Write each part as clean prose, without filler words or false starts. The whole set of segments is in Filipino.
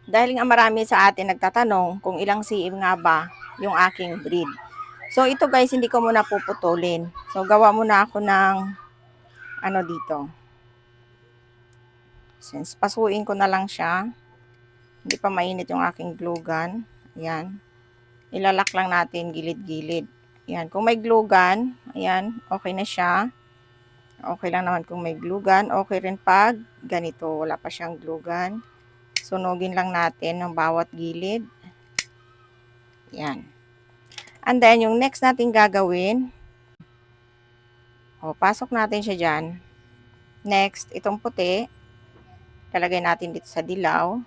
Dahil nga marami sa atin nagtatanong kung ilang cm nga ba yung aking breed. So ito guys, hindi ko muna puputulin. So gawa muna ako ng ano dito. Since pasuin ko na lang siya. Hindi pa mainit yung aking glue gun. Ayan. Ilalak lang natin gilid-gilid. Ayan. Kung may glue gun, ayan, okay na siya. Okay lang naman kung may glue gun. Okay rin pag ganito, wala pa siyang glue gun. Sunugin lang natin ng bawat gilid. Ayan. And then, yung next natin gagawin, pasok natin siya dyan. Next, itong puti, lalagay natin dito sa dilaw.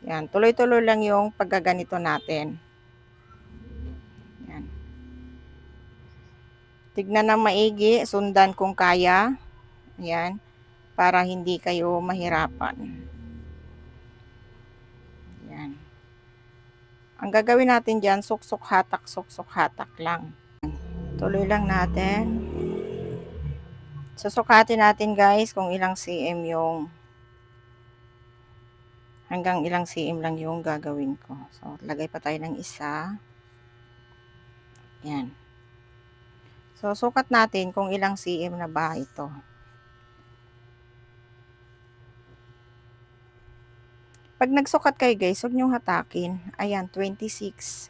Ayan. Tuloy-tuloy lang yung paggaganito natin. Ayan. Tignan ng maigi, sundan kung kaya. Ayan. Para hindi kayo mahirapan. Ayan. Ang gagawin natin dyan, suksok hatak lang. Tuloy lang natin. Susukatin natin guys kung ilang cm yung hanggang ilang cm lang yung gagawin ko. So, lagay pa tayo ng isa. Ayan. So, sukat natin kung ilang cm na ba ito. Pag nagsukat kayo guys, huwag nyong hatakin. Ayan, 26.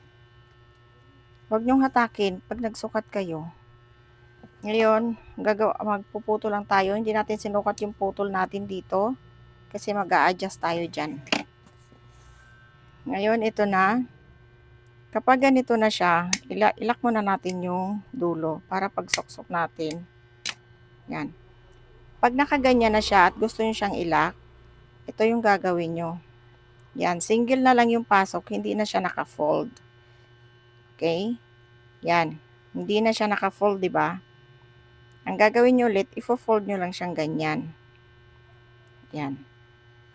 Huwag nyong hatakin pag nagsukat kayo. Ngayon, magpuputol lang tayo. Hindi natin sinukat yung putol natin dito. Kasi mag-a-adjust tayo dyan. Ngayon, ito na. Kapag ganito na siya, ilak muna natin yung dulo para pagsuksok natin. Yan. Pag nakaganyan na siya at gusto nyo siyang ilak, ito yung gagawin nyo. Yan, single na lang yung pasok, hindi na siya naka-fold. Okay? Yan. Hindi na siya naka-fold, di ba? Ang gagawin nyo ulit, ifo-fold nyo lang siyang ganyan. Yan.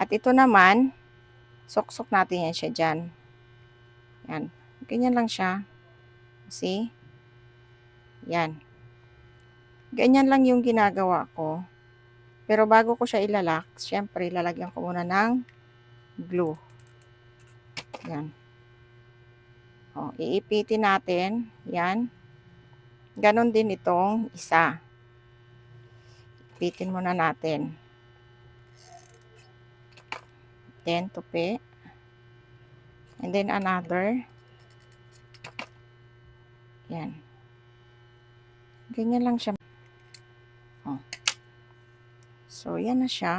At ito naman, suksok natin yan siya dyan. Yan. Ganyan lang siya. See? Yan. Ganyan lang yung ginagawa ko. Pero bago ko siya ilalak, syempre lalagyan ko muna ng glue. Yan. O, iipitin natin. Yan. Ganon din itong isa. Ipitin muna natin. Then, tupi. And then, another. Yan. Ganyan lang siya. O. So, yan na siya.